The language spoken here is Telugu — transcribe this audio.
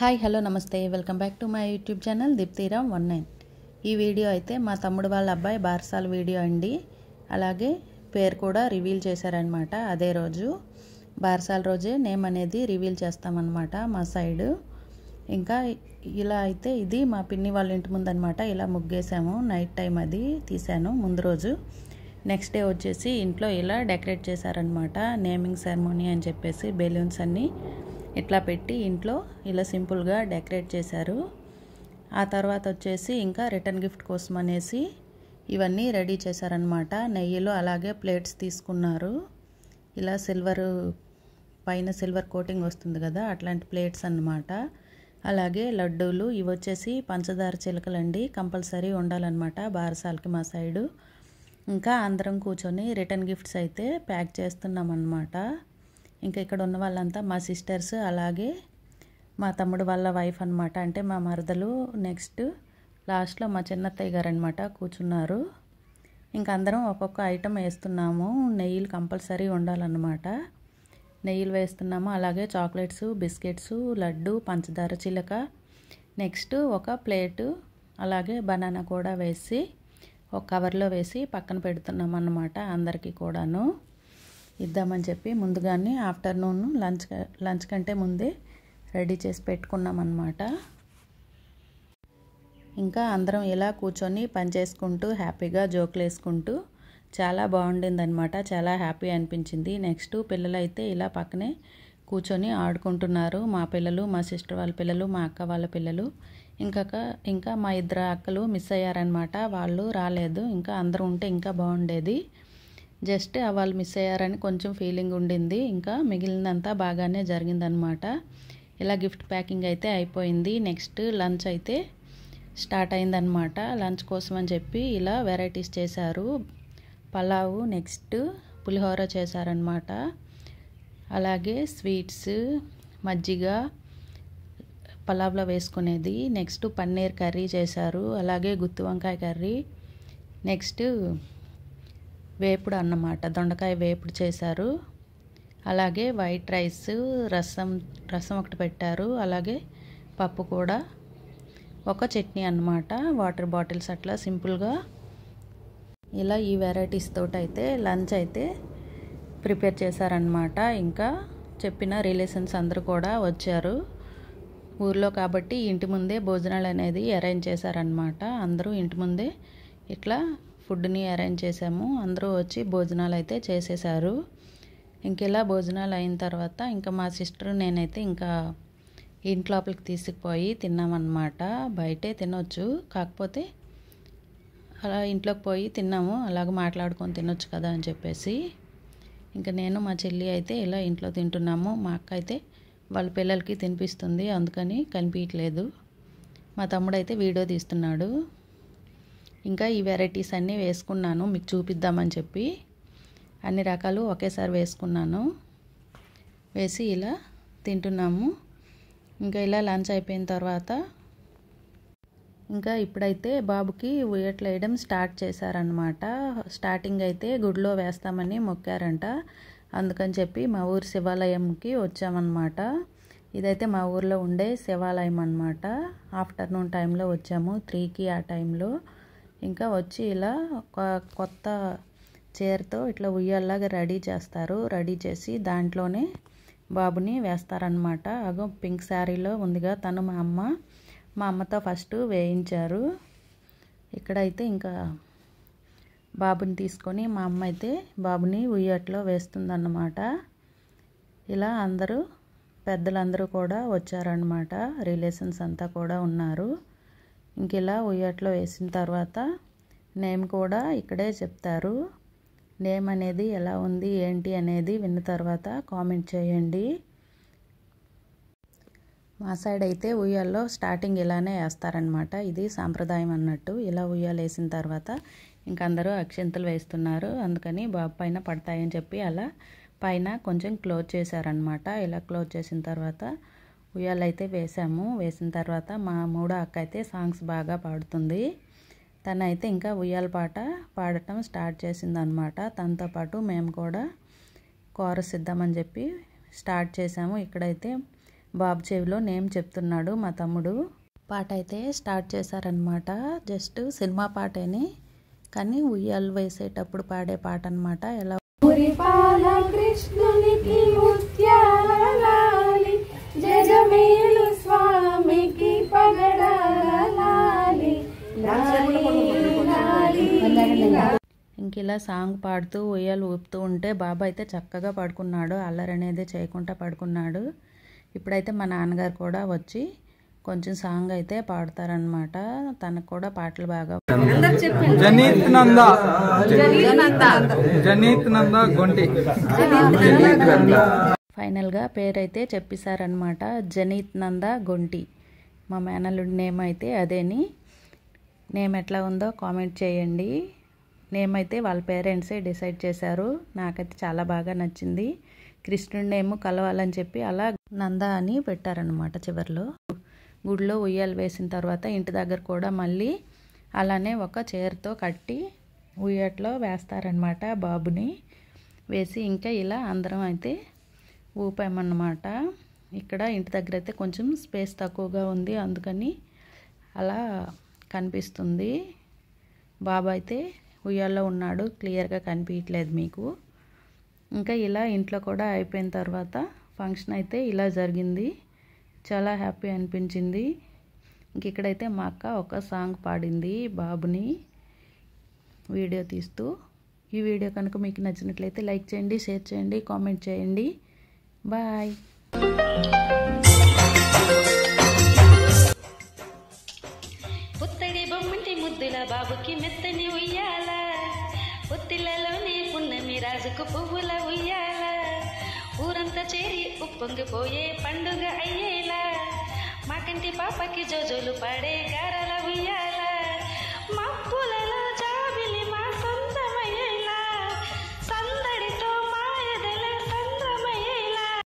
హాయ్ హలో నమస్తే welcome back to my YouTube channel Deepti Ram 19. ఈ వీడియో అయితే మా తమ్ముడు వాళ్ళ అబ్బాయి బారసాల వీడియో అండి. అలాగే పేరు కూడా రివీల్ చేశారనమాట. అదే రోజు బారసాల రోజే నేమ్ అనేది రివీల్ చేస్తామన్నమాట మా సైడు. ఇంకా ఇలా అయితే ఇది మా పిన్ని వాళ్ళ ఇంటి ముందు అనమాట. ఇలా ముగ్గేసాము, నైట్ టైం అది తీసాను ముందు రోజు. నెక్స్ట్ డే వచ్చేసి ఇంట్లో ఇలా డెకరేట్ చేశారనమాట. నేమింగ్ సెరమోనీ అని చెప్పేసి బెలూన్స్ అన్నీ ఇట్లా పెట్టి ఇంట్లో ఇలా సింపుల్గా డెకరేట్ చేశారు. ఆ తర్వాత వచ్చేసి ఇంకా రిటర్న్ గిఫ్ట్ కోసం అనేసి ఇవన్నీ రెడీ చేశారనమాట. నెయ్యిలో అలాగే ప్లేట్స్ తీసుకున్నారు. ఇలా సిల్వర్ పైన సిల్వర్ కోటింగ్ వస్తుంది కదా, అట్లాంటి ప్లేట్స్ అన్నమాట. అలాగే లడ్డూలు, ఇవి వచ్చేసి పంచదార చిలకలండి, కంపల్సరీ ఉండాలన్నమాట బారసాలకి మా సైడు. ఇంకా అందరం కూర్చొని రిటర్న్ గిఫ్ట్స్ అయితే ప్యాక్ చేస్తున్నాం అన్నమాట. ఇంకా ఇక్కడ ఉన్న వాళ్ళంతా మా సిస్టర్స్, అలాగే మా తమ్ముడు వాళ్ళ వైఫ్ అనమాట, అంటే మా మరదలు. నెక్స్ట్ లాస్ట్లో మా చిన్నత్తయ్య గారు అనమాట కూర్చున్నారు. ఇంకా అందరం ఒక్కొక్క ఐటెం వేస్తున్నాము. నెయ్యిలు కంపల్సరీ ఉండాలన్నమాట. నెయ్యిలు వేస్తున్నాము. అలాగే చాక్లెట్స్, బిస్కెట్స్, లడ్డు, పంచదార చిలక, నెక్స్ట్ ఒక ప్లేటు, అలాగే బనానా కూడా వేసి ఒక కవర్లో వేసి పక్కన పెడుతున్నాం అన్నమాట. అందరికీ కూడాను ఇద్దామని చెప్పి ముందుగానే ఆఫ్టర్నూన్ లంచ్ కంటే ముందే రెడీ చేసి పెట్టుకున్నాం అన్నమాట. ఇంకా అందరం ఇలా కూర్చొని పని చేసుకుంటూ హ్యాపీగా జోకులు వేసుకుంటూ చాలా బాగుండిందనమాట. చాలా హ్యాపీ అనిపించింది. నెక్స్ట్ పిల్లలు అయితే ఇలా పక్కనే కూర్చొని ఆడుకుంటున్నారు. మా పిల్లలు, మా సిస్టర్ వాళ్ళ పిల్లలు, మా అక్క వాళ్ళ పిల్లలు. ఇంకా మా ఇద్దరు అక్కలు మిస్ అయ్యారనమాట. వాళ్ళు రాలేదు. ఇంకా అందరూ ఉంటే ఇంకా బాగుండేది. జస్ట్ వాళ్ళు మిస్ అయ్యారని కొంచెం ఫీలింగ్ ఉండింది. ఇంకా మిగిలినంతా బాగానే జరిగిందనమాట. ఇలా గిఫ్ట్ ప్యాకింగ్ అయితే అయిపోయింది. నెక్స్ట్ లంచ్ అయితే స్టార్ట్ అయిందనమాట. లంచ్ కోసం అని చెప్పి ఇలా వెరైటీస్ చేశారు. పలావు, నెక్స్ట్ పులిహోర చేశారనమాట. అలాగే స్వీట్స్, మజ్జిగ పలావ్లో వేసుకునేది, నెక్స్ట్ పన్నీర్ కర్రీ చేశారు. అలాగే గుత్తి వంకాయ కర్రీ, నెక్స్ట్ వేపుడు అన్నమాట, దొండకాయ వేపుడు చేశారు. అలాగే వైట్ రైస్, రసం ఒకటి పెట్టారు. అలాగే పప్పు కూడా, ఒక చట్నీ అన్నమాట, వాటర్ బాటిల్స్, అట్లా సింపుల్గా ఇలా ఈ వెరైటీస్ తోటి అయితే లంచ్ అయితే ప్రిపేర్ చేశారనమాట. ఇంకా చెప్పిన రిలేషన్స్ అందరూ కూడా వచ్చారు. ఊర్లో కాబట్టి ఇంటి ముందే భోజనాలు అనేది అరేంజ్ చేశారనమాట. అందరూ ఇంటి ముందే ఇట్లా ఫుడ్ని అరేంజ్ చేసాము. అందరూ వచ్చి భోజనాలు అయితే చేసేసారు. ఇంకెలా భోజనాలు అయిన తర్వాత ఇంకా మా సిస్టర్ నేనైతే ఇంకా ఇంట్లోపలికి తీసుకుపోయి తిన్నామన్నమాట. బయటే తినొచ్చు, కాకపోతే అలా ఇంట్లోకి పోయి తిన్నాము. అలాగ మాట్లాడుకొని తినొచ్చు కదా అని చెప్పేసి ఇంకా నేను మా చెల్లి అయితే ఇలా ఇంట్లో తింటున్నాము. మా అక్క అయితే వాళ్ళ పిల్లలకి తినిపిస్తుంది, అందుకని కనిపించట్లేదు. మా తమ్ముడు అయితే వీడియో తీస్తున్నాడు. ఇంకా ఈ వెరైటీస్ అన్నీ వేసుకున్నాను మీకు చూపిద్దామని చెప్పి. అన్ని రకాలు ఒకేసారి వేసుకున్నాను. వేసి ఇలా తింటున్నాము. ఇంకా ఇలా లంచ్ అయిపోయిన తర్వాత ఇంకా ఇప్పుడైతే బాబుకి ఉయ్యట్లు వేయడం స్టార్ట్ చేశారనమాట. స్టార్టింగ్ అయితే గుడిలో వేస్తామని మొక్కారంట. అందుకని చెప్పి మా ఊరు శివాలయంకి వచ్చామన్నమాట. ఇదైతే మా ఊర్లో ఉండే శివాలయం అన్నమాట. ఆఫ్టర్నూన్ టైంలో వచ్చాము, 3కి ఆ టైంలో. ఇంకా వచ్చి ఇలా ఒక కొత్త చైర్తో ఇట్లా ఉయ్యాల్లాగా రెడీ చేస్తారు. రెడీ చేసి దాంట్లోనే బాబుని వేస్తారనమాట. అగో పింక్ శారీలో ఉందిగా తను మా అమ్మతో ఫస్ట్ వేయించారు. ఇక్కడైతే ఇంకా బాబుని తీసుకొని మా అమ్మ అయితే బాబుని ఉయ్యట్లో వేస్తుందన్నమాట. ఇలా అందరూ పెద్దలందరూ కూడా వచ్చారనమాట. రిలేషన్స్ అంతా కూడా ఉన్నారు. ఇంక ఇలా ఉయ్యట్లో వేసిన తర్వాత నేమ్ కూడా ఇక్కడే చెప్తారు. నేమ్ అనేది ఎలా ఉంది ఏంటి అనేది విన్న తర్వాత కామెంట్ చేయండి. మా సైడ్ అయితే ఉయ్యాల్లో స్టార్టింగ్ ఇలానే వేస్తారనమాట. ఇది సాంప్రదాయం అన్నట్టు. ఇలా ఉయ్యాలు వేసిన తర్వాత ఇంకా అందరూ అక్షింతలు వేస్తున్నారు. అందుకని బాబు పైన పడతాయని చెప్పి అలా పైన కొంచెం క్లోజ్ చేశారనమాట. ఇలా క్లోజ్ చేసిన తర్వాత ఉయ్యాలు అయితే వేసాము. వేసిన తర్వాత మా మూడో అక్క అయితే సాంగ్స్ బాగా పాడుతుంది. తనైతే ఇంకా ఉయ్యాల పాట పాడటం స్టార్ట్ చేసిందనమాట. తనతో పాటు మేము కూడా కోరస్ ఇద్దామని చెప్పి స్టార్ట్ చేసాము. ఇక్కడైతే బాబు చెవిలో నేమ్ చెప్తున్నాడు మా తమ్ముడు. పాట అయితే స్టార్ట్ చేశారనమాట. జస్ట్ సినిమా పాటేని, కానీ ఉయ్యాలు వేసేటప్పుడు పాడే పాట అనమాట. ఎలా కృష్ణునికి ముత్యాలి జగమేలు స్వామికి పగడాలి. ఇంకిలా సాంగ్ పాడుతూ ఉయ్యాలు ఊపుతూ ఉంటే బాబు అయితే చక్కగా పడుకున్నాడు. అల్లరి అనేది చేయకుండా పడుకున్నాడు. ఇప్పుడైతే మా నాన్నగారు కూడా వచ్చి కొంచెం సాంగ్ అయితే పాడతారనమాట. తనకు కూడా పాటలు బాగా. ఫైనల్గా పేరైతే చెప్పేశారనమాట. జనీత్ నంద గొంటి. మా మేనల్లుడి నేమ్ అయితే అదేని. నేమ్ ఎట్లా ఉందో కామెంట్ చేయండి. నేమ్ అయితే వాళ్ళ పేరెంట్సే డిసైడ్ చేశారు. నాకైతే చాలా బాగా నచ్చింది. కృష్ణుడి నేమ్ కలవాలని చెప్పి అలా నంద అని పెట్టారనమాట. చివరిలో గుడిలో ఉయ్యాలు వేసిన తర్వాత ఇంటి దగ్గర కూడా మళ్ళీ అలానే ఒక చైర్తో కట్టి ఉయ్యట్లో వేస్తారనమాట బాబుని. వేసి ఇంకా ఇలా అందరం అయితే ఊపామన్నమాట. ఇక్కడ ఇంటి దగ్గర అయితే కొంచెం స్పేస్ తక్కువగా ఉంది, అందుకని అలా కనిపిస్తుంది. బాబు అయితే ఉయ్యాల్లో ఉన్నాడు, క్లియర్గా కనిపించట్లేదు మీకు. ఇంకా ఇలా ఇంట్లో కూడా అయిపోయిన తర్వాత ఫంక్షన్ అయితే ఇలా జరిగింది. చాలా హ్యాపీ అనిపించింది. ఇంక ఇక్కడైతే మా అక్క ఒక సాంగ్ పాడింది బాబుని వీడియో తీస్తూ. ఈ వీడియో కనుక మీకు నచ్చినట్లయితే లైక్ చేయండి, షేర్ చేయండి, కామెంట్ చేయండి. బాయ్. పుత్తడి బొమ్మంటి ముద్దుల బాబుకి మెత్తని ఉయ్యాల, పుత్తిళ్ళలోనే పున్నమి రాజుకు పువ్వుల ఉయ్యాల, ఊరంతా చేరి ఉప్పొంగిపోయే పండుగ అయ్యేలా, మా కంటి పాపకి జోజోలు పాడే